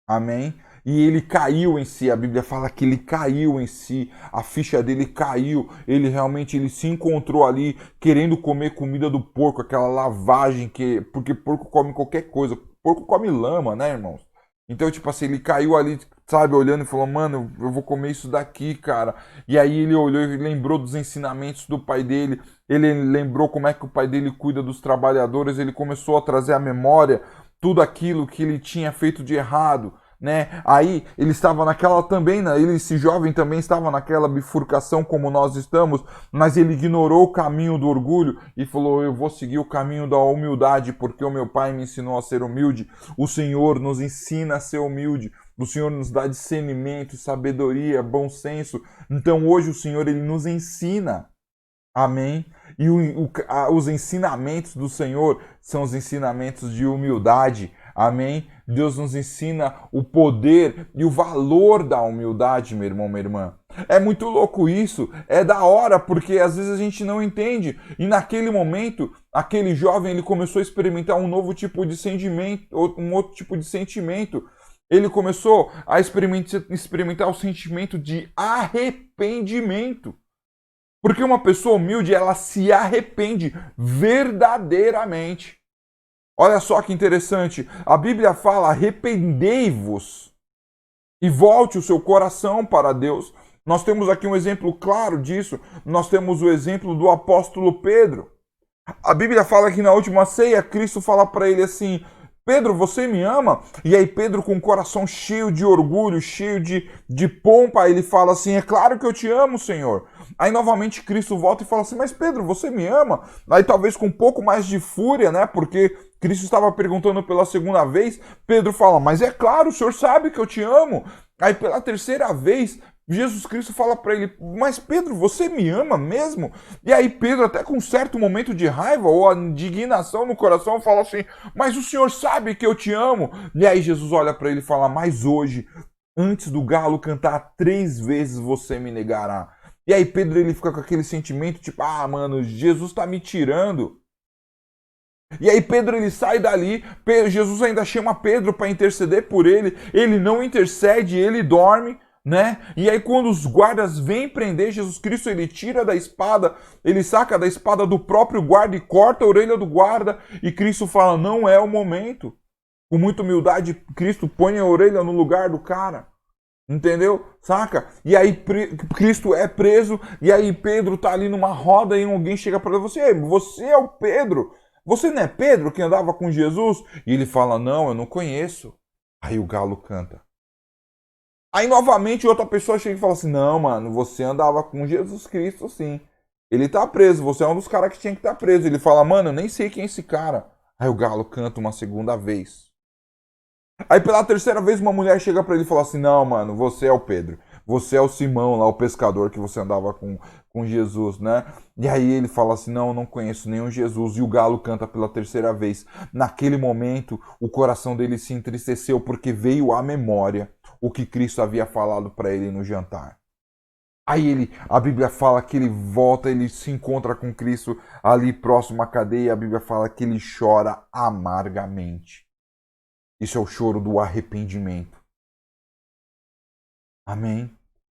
Amém? E ele caiu em si, a Bíblia fala que ele caiu em si, a ficha dele caiu, ele se encontrou ali querendo comer comida do porco, aquela lavagem porque porco come qualquer coisa, porco come lama, né, irmãos? Então, tipo assim, ele caiu ali, sabe, olhando e falou: mano, eu vou comer isso daqui, cara. E aí ele olhou e lembrou dos ensinamentos do pai dele, ele lembrou como é que o pai dele cuida dos trabalhadores, ele começou a trazer à memória tudo aquilo que ele tinha feito de errado, né? Aí ele estava naquela também, né? Esse jovem também estava naquela bifurcação como nós estamos, mas ele ignorou o caminho do orgulho e falou: eu vou seguir o caminho da humildade, porque o meu pai me ensinou a ser humilde. O Senhor nos ensina a ser humilde. O Senhor nos dá discernimento, sabedoria, bom senso. Então hoje o Senhor ele nos ensina. Amém? E os ensinamentos do Senhor são os ensinamentos de humildade. Amém? Deus nos ensina o poder e o valor da humildade, meu irmão, minha irmã. É muito louco isso, é da hora, porque às vezes a gente não entende. E naquele momento, aquele jovem, ele começou a experimentar um novo tipo de sentimento, um outro tipo de sentimento. Ele começou a experimentar o sentimento de arrependimento. Porque uma pessoa humilde, ela se arrepende verdadeiramente. Olha só que interessante. A Bíblia fala: arrependei-vos e volte o seu coração para Deus. Nós temos aqui um exemplo claro disso. Nós temos o exemplo do apóstolo Pedro. A Bíblia fala que na última ceia, Cristo fala para ele assim: Pedro, você me ama? E aí Pedro, com o coração cheio de orgulho, cheio de pompa, ele fala assim: é claro que eu te amo, Senhor. Aí novamente Cristo volta e fala assim: mas Pedro, você me ama? Aí talvez com um pouco mais de fúria, né? Porque Cristo estava perguntando pela segunda vez. Pedro fala: mas é claro, o Senhor sabe que eu te amo. Aí pela terceira vez, Jesus Cristo fala para ele: mas Pedro, você me ama mesmo? E aí Pedro, até com um certo momento de raiva ou indignação no coração, fala assim: mas o Senhor sabe que eu te amo. E aí Jesus olha para ele e fala: mas hoje, antes do galo cantar 3 vezes, você me negará. E aí Pedro, ele fica com aquele sentimento tipo: ah, mano, Jesus está me tirando. E aí Pedro, ele sai dali, Jesus ainda chama Pedro para interceder por ele, ele não intercede, ele dorme, né? E aí quando os guardas vêm prender Jesus Cristo, ele tira da espada, ele saca da espada do próprio guarda e corta a orelha do guarda, e Cristo fala: não é o momento. Com muita humildade, Cristo põe a orelha no lugar do cara. Entendeu? Saca? E aí Cristo é preso, e aí Pedro tá ali numa roda e alguém chega para ele: você é o Pedro? Você não é Pedro que andava com Jesus? E ele fala: não, eu não conheço. Aí o galo canta. Aí novamente outra pessoa chega e fala assim: não, mano, você andava com Jesus Cristo sim. Ele tá preso, você é um dos caras que tinha que estar preso. Ele fala: mano, eu nem sei quem é esse cara. Aí o galo canta uma segunda vez. Aí pela terceira vez uma mulher chega pra ele e fala assim: não, mano, você é o Pedro. Você é o Simão lá, o pescador que você andava com Jesus, né? E aí ele fala assim: não, eu não conheço nenhum Jesus. E o galo canta pela terceira vez. Naquele momento, o coração dele se entristeceu porque veio à memória o que Cristo havia falado para ele no jantar. Aí a Bíblia fala que ele volta, ele se encontra com Cristo ali próximo à cadeia. A Bíblia fala que ele chora amargamente. Isso é o choro do arrependimento. Amém?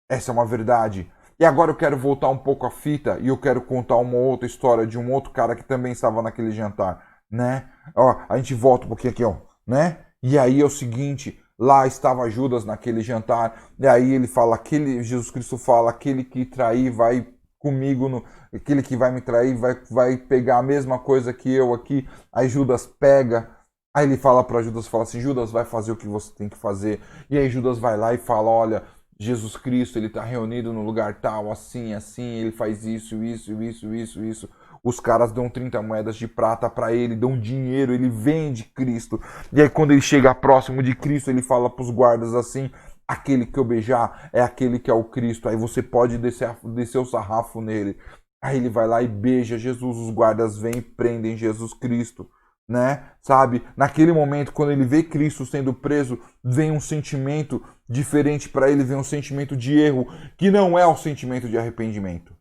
Essa é uma verdade. E agora eu quero voltar um pouco à fita e eu quero contar uma outra história de um outro cara que também estava naquele jantar, né? Ó, a gente volta um pouquinho aqui, ó, né? E aí é o seguinte: lá estava Judas naquele jantar, e aí ele fala, Jesus Cristo fala: aquele que trair vai comigo, aquele que vai me trair vai pegar a mesma coisa que eu aqui. Aí Judas pega. Aí ele fala para Judas, fala assim: Judas, vai fazer o que você tem que fazer. E aí Judas vai lá e fala: olha, Jesus Cristo, ele está reunido no lugar tal, assim, assim, ele faz isso, isso, isso, isso, isso. Os caras dão 30 moedas de prata para ele, dão dinheiro, ele vende Cristo. E aí quando ele chega próximo de Cristo, ele fala para os guardas assim: aquele que eu beijar é aquele que é o Cristo. Aí você pode descer o sarrafo nele. Aí ele vai lá e beija Jesus, os guardas vêm e prendem Jesus Cristo. Né? Sabe? Naquele momento, quando ele vê Cristo sendo preso, vem um sentimento diferente para ele, vem um sentimento de erro, que não é o sentimento de arrependimento.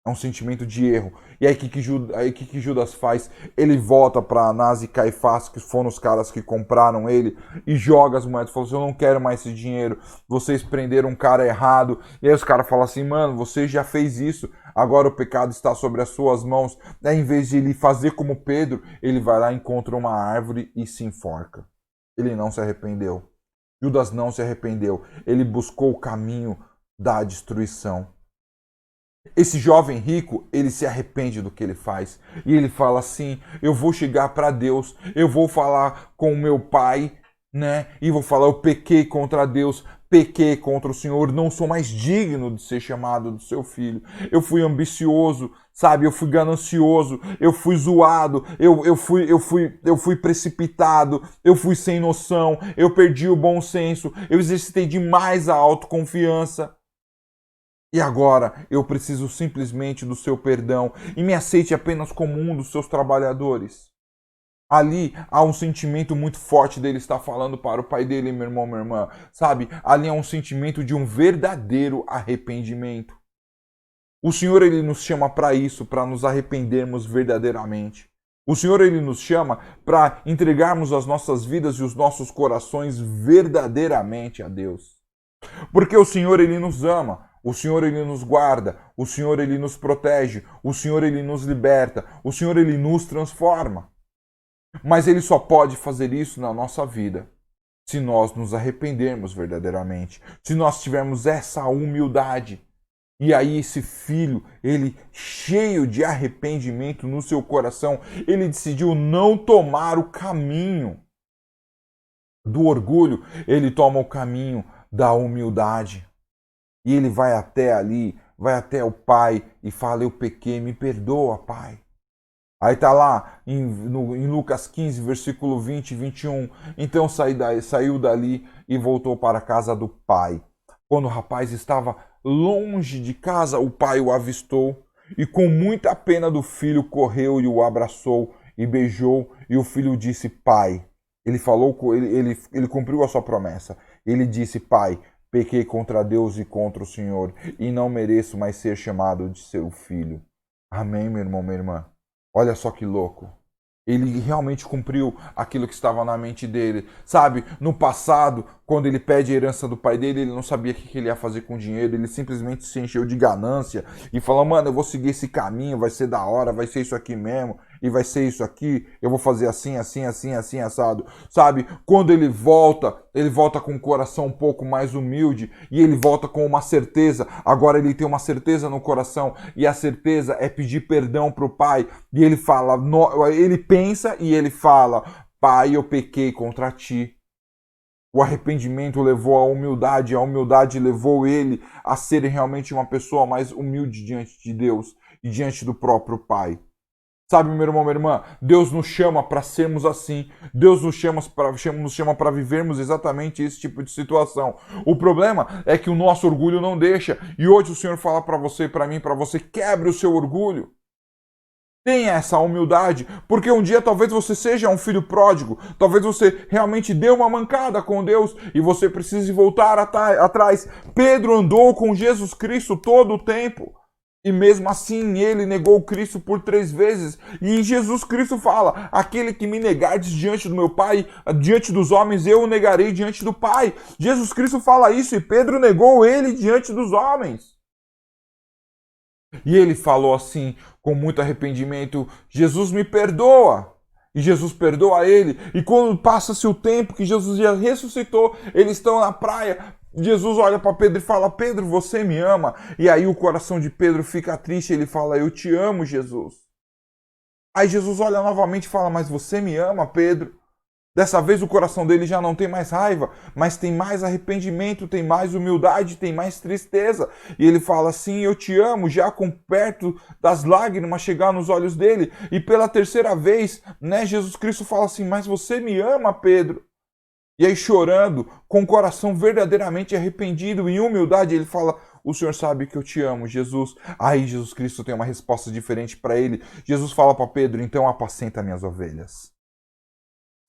É um sentimento de erro. E aí o que Judas faz? Ele volta para Anás e Caifás, que foram os caras que compraram ele, e joga as moedas. Fala assim: eu não quero mais esse dinheiro. Vocês prenderam um cara errado. E aí os caras falam assim: mano, você já fez isso. Agora o pecado está sobre as suas mãos. Aí, em vez de ele fazer como Pedro, ele vai lá, encontra uma árvore e se enforca. Ele não se arrependeu. Judas não se arrependeu. Ele buscou o caminho da destruição. Esse jovem rico, ele se arrepende do que ele faz. E ele fala assim: eu vou chegar para Deus, eu vou falar com o meu pai, né? E vou falar: eu pequei contra Deus, pequei contra o Senhor, não sou mais digno de ser chamado do seu filho. Eu fui ambicioso, sabe? Eu fui ganancioso, eu fui zoado, eu fui precipitado, eu fui sem noção, eu perdi o bom senso, eu exercitei demais a autoconfiança. E agora eu preciso simplesmente do seu perdão e me aceite apenas como um dos seus trabalhadores. Ali há um sentimento muito forte dele estar falando para o pai dele, meu irmão, minha irmã. Sabe? Ali há um sentimento de um verdadeiro arrependimento. O Senhor, ele nos chama para isso, para nos arrependermos verdadeiramente. O Senhor, ele nos chama para entregarmos as nossas vidas e os nossos corações verdadeiramente a Deus. Porque o Senhor, ele nos ama. O Senhor, ele nos guarda. O Senhor, ele nos protege. O Senhor, ele nos liberta. O Senhor, ele nos transforma. Mas ele só pode fazer isso na nossa vida se nós nos arrependermos verdadeiramente. Se nós tivermos essa humildade. E aí esse filho, ele cheio de arrependimento no seu coração, ele decidiu não tomar o caminho do orgulho, ele toma o caminho da humildade. E ele vai até ali, vai até o pai e fala: eu pequei, me perdoa, pai. Aí tá lá em Lucas 15, versículo 20 e 21. Então saiu dali e voltou para a casa do pai. Quando o rapaz estava longe de casa, o pai o avistou e com muita pena do filho correu e o abraçou e beijou. E o filho disse: pai. Ele falou, ele cumpriu a sua promessa. Ele disse: pai, pequei contra Deus e contra o Senhor e não mereço mais ser chamado de seu filho. Amém, meu irmão, minha irmã. Olha só que louco. Ele realmente cumpriu aquilo que estava na mente dele. Sabe, no passado, quando ele pede a herança do pai dele, ele não sabia o que ele ia fazer com o dinheiro. Ele simplesmente se encheu de ganância e falou: mano, eu vou seguir esse caminho, vai ser da hora, vai ser isso aqui mesmo. E vai ser isso aqui, eu vou fazer assim, assim, assim, assim, assado. Sabe, quando ele volta com um coração um pouco mais humilde. E ele volta com uma certeza. Agora ele tem uma certeza no coração. E a certeza é pedir perdão pro pai. E ele fala, ele pensa e ele fala: pai, eu pequei contra ti. O arrependimento levou à humildade, a humildade levou ele a ser realmente uma pessoa mais humilde diante de Deus e diante do próprio pai. Sabe, meu irmão, minha irmã, Deus nos chama para sermos assim. Deus nos chama para vivermos exatamente esse tipo de situação. O problema é que o nosso orgulho não deixa. E hoje o Senhor fala para você e para mim, para você: quebre o seu orgulho. Tenha essa humildade, porque um dia talvez você seja um filho pródigo, talvez você realmente dê uma mancada com Deus e você precise voltar atrás. Pedro andou com Jesus Cristo todo o tempo. E mesmo assim ele negou Cristo por 3 vezes. E Jesus Cristo fala: aquele que me negardes diante do meu Pai, diante dos homens, eu o negarei diante do Pai. Jesus Cristo fala isso e Pedro negou ele diante dos homens. E ele falou assim, com muito arrependimento: Jesus me perdoa. E Jesus perdoa ele. E quando passa-se o tempo que Jesus já ressuscitou, eles estão na praia. Jesus olha para Pedro e fala: Pedro, você me ama? E aí o coração de Pedro fica triste, ele fala: eu te amo, Jesus. Aí Jesus olha novamente e fala: mas você me ama, Pedro? Dessa vez o coração dele já não tem mais raiva, mas tem mais arrependimento, tem mais humildade, tem mais tristeza. E ele fala assim: eu te amo, já com perto das lágrimas chegar nos olhos dele. E pela 3ª vez, Jesus Cristo fala assim: mas você me ama, Pedro? E aí, chorando, com o coração verdadeiramente arrependido, em humildade, ele fala: o Senhor sabe que eu te amo, Jesus. Aí Jesus Cristo tem uma resposta diferente para ele. Jesus fala para Pedro: então apacenta minhas ovelhas.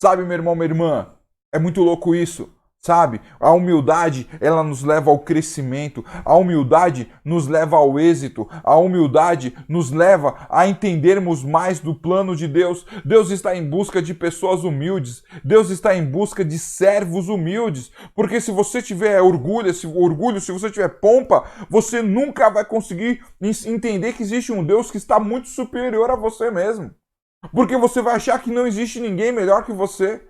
Sabe, meu irmão, minha irmã, é muito louco isso. Sabe? A humildade, ela nos leva ao crescimento. A humildade nos leva ao êxito. A humildade nos leva a entendermos mais do plano de Deus. Deus está em busca de pessoas humildes. Deus está em busca de servos humildes. Porque se você tiver orgulho, se você tiver pompa, você nunca vai conseguir entender que existe um Deus que está muito superior a você mesmo. Porque você vai achar que não existe ninguém melhor que você.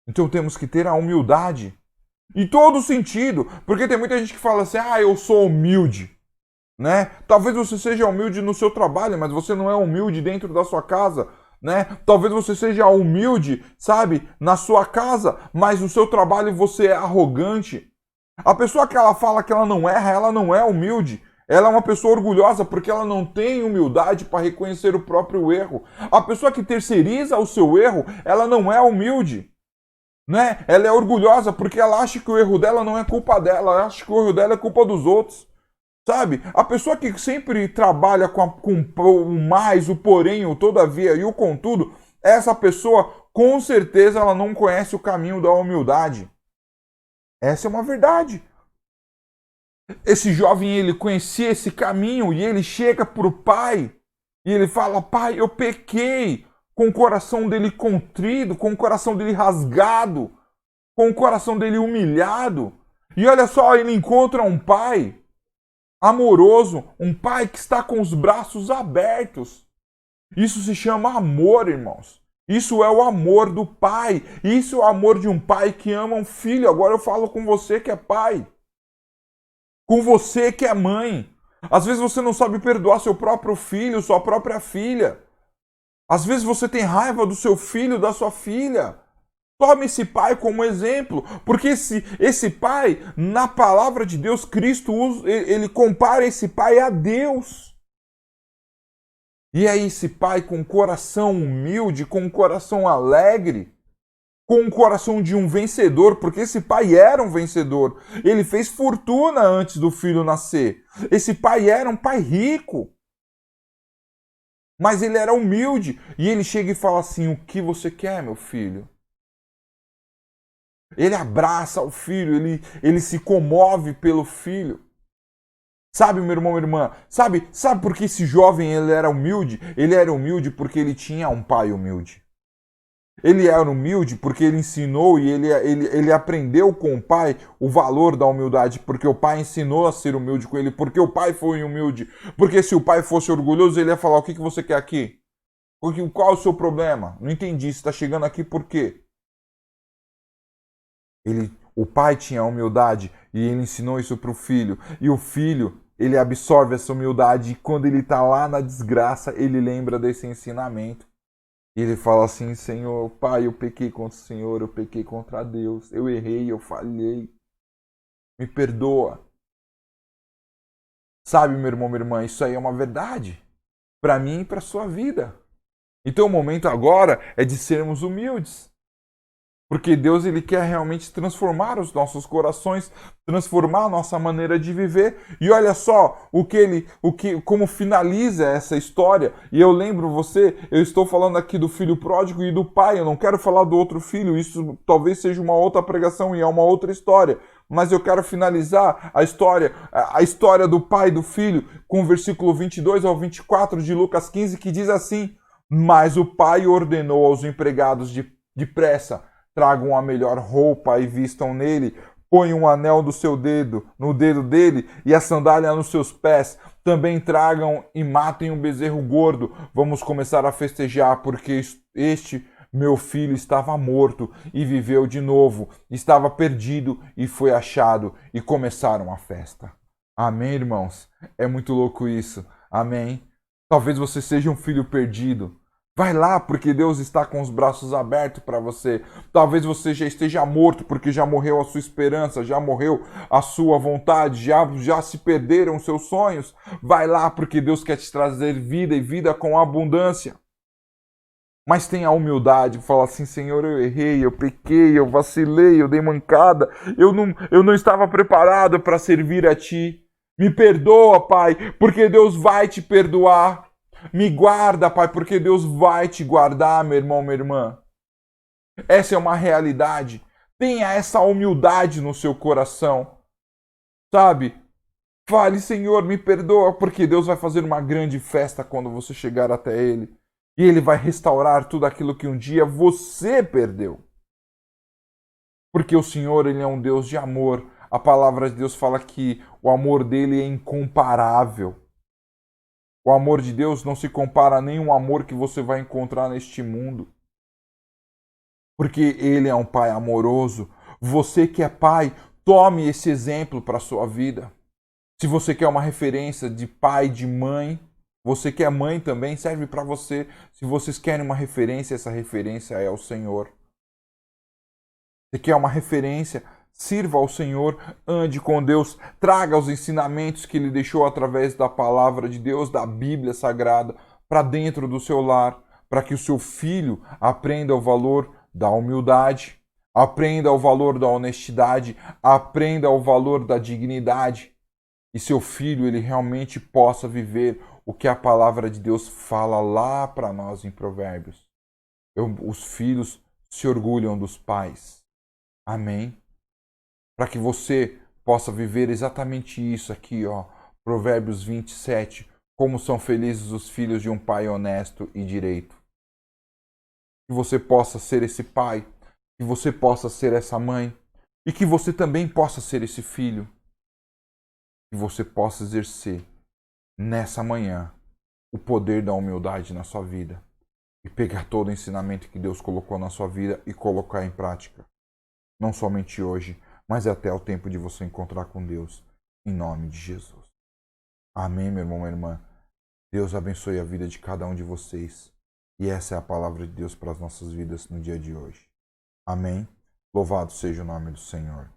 Então temos que ter a humildade. Em todo sentido. Porque tem muita gente que fala assim: eu sou humilde. Né? Talvez você seja humilde no seu trabalho, mas você não é humilde dentro da sua casa. Né? Talvez você seja humilde, sabe, na sua casa, mas no seu trabalho você é arrogante. A pessoa que ela fala que ela não erra, ela não é humilde. Ela é uma pessoa orgulhosa porque ela não tem humildade para reconhecer o próprio erro. A pessoa que terceiriza o seu erro, ela não é humilde. Né? Ela é orgulhosa porque ela acha que o erro dela não é culpa dela, ela acha que o erro dela é culpa dos outros. Sabe? A pessoa que sempre trabalha com o mais, o porém, o todavia e o contudo, essa pessoa, com certeza, ela não conhece o caminho da humildade. Essa é uma verdade. Esse jovem, ele conhecia esse caminho e ele chega para o pai e ele fala: pai, eu pequei, com o coração dele contrido, com o coração dele rasgado, com o coração dele humilhado. E olha só, ele encontra um pai amoroso, um pai que está com os braços abertos. Isso se chama amor, irmãos. Isso é o amor do pai. Isso é o amor de um pai que ama um filho. Agora eu falo com você que é pai. Com você que é mãe. Às vezes você não sabe perdoar seu próprio filho, sua própria filha. Às vezes você tem raiva do seu filho, da sua filha. Tome esse pai como exemplo, porque esse pai, na palavra de Deus, Cristo ele compara esse pai a Deus. E é esse pai com um coração humilde, com um coração alegre, com o coração de um vencedor, porque esse pai era um vencedor. Ele fez fortuna antes do filho nascer. Esse pai era um pai rico. Mas ele era humilde. E ele chega e fala assim: o que você quer, meu filho? Ele abraça o filho, ele se comove pelo filho. Sabe, meu irmão, minha irmã? Sabe por que esse jovem ele era humilde? Ele era humilde porque ele tinha um pai humilde. Ele era humilde porque ele ensinou e ele aprendeu com o pai o valor da humildade, porque o pai ensinou a ser humilde com ele, porque o pai foi humilde. Porque se o pai fosse orgulhoso, ele ia falar: o que você quer aqui? Qual é o seu problema? Não entendi, você está chegando aqui por quê? O pai tinha humildade e ele ensinou isso para o filho. E o filho, ele absorve essa humildade e quando ele está lá na desgraça, ele lembra desse ensinamento. E ele fala assim: Senhor, pai, eu pequei contra o Senhor, eu pequei contra Deus, eu errei, eu falhei. Me perdoa. Sabe, meu irmão, minha irmã, isso aí é uma verdade. Para mim e para a sua vida. Então o momento agora é de sermos humildes. Porque Deus ele quer realmente transformar os nossos corações, transformar a nossa maneira de viver. E olha só como finaliza essa história. E eu lembro você, eu estou falando aqui do filho pródigo e do pai. Eu não quero falar do outro filho. Isso talvez seja uma outra pregação e é uma outra história. Mas eu quero finalizar a história do pai e do filho com o versículo 22 ao 24 de Lucas 15, que diz assim: mas o pai ordenou aos empregados depressa: tragam a melhor roupa e vistam nele, ponham um anel no dedo dele e a sandália nos seus pés. Também tragam e matem um bezerro gordo. Vamos começar a festejar, porque este meu filho estava morto e viveu de novo, estava perdido e foi achado. E começaram a festa. Amém, irmãos? É muito louco isso. Amém? Talvez você seja um filho perdido. Vai lá, porque Deus está com os braços abertos para você. Talvez você já esteja morto, porque já morreu a sua esperança, já morreu a sua vontade, já se perderam os seus sonhos. Vai lá, porque Deus quer te trazer vida e vida com abundância. Mas tenha a humildade, fala assim: Senhor, eu errei, eu pequei, eu vacilei, eu dei mancada, eu não estava preparado para servir a Ti. Me perdoa, Pai, porque Deus vai te perdoar. Me guarda, Pai, porque Deus vai te guardar, meu irmão, minha irmã. Essa é uma realidade. Tenha essa humildade no seu coração. Sabe? Fale: Senhor, me perdoa, porque Deus vai fazer uma grande festa quando você chegar até Ele. E Ele vai restaurar tudo aquilo que um dia você perdeu. Porque o Senhor, Ele é um Deus de amor. A palavra de Deus fala que o amor dele é incomparável. O amor de Deus não se compara a nenhum amor que você vai encontrar neste mundo. Porque Ele é um Pai amoroso. Você que é pai, tome esse exemplo para a sua vida. Se você quer uma referência de pai, de mãe, você que é mãe também, serve para você. Se vocês querem uma referência, essa referência é o Senhor. Você quer uma referência? Sirva ao Senhor, ande com Deus, traga os ensinamentos que Ele deixou através da palavra de Deus, da Bíblia Sagrada, para dentro do seu lar, para que o seu filho aprenda o valor da humildade, aprenda o valor da honestidade, aprenda o valor da dignidade, e seu filho ele realmente possa viver o que a palavra de Deus fala lá para nós em Provérbios. Os filhos se orgulham dos pais. Amém? Para que você possa viver exatamente isso aqui, ó. Provérbios 27. Como são felizes os filhos de um pai honesto e direito. Que você possa ser esse pai. Que você possa ser essa mãe. E que você também possa ser esse filho. Que você possa exercer nessa manhã o poder da humildade na sua vida. E pegar todo o ensinamento que Deus colocou na sua vida e colocar em prática. Não somente hoje, mas até o tempo de você encontrar com Deus. Em nome de Jesus. Amém, meu irmão, minha irmã. Deus abençoe a vida de cada um de vocês. E essa é a palavra de Deus para as nossas vidas no dia de hoje. Amém. Louvado seja o nome do Senhor.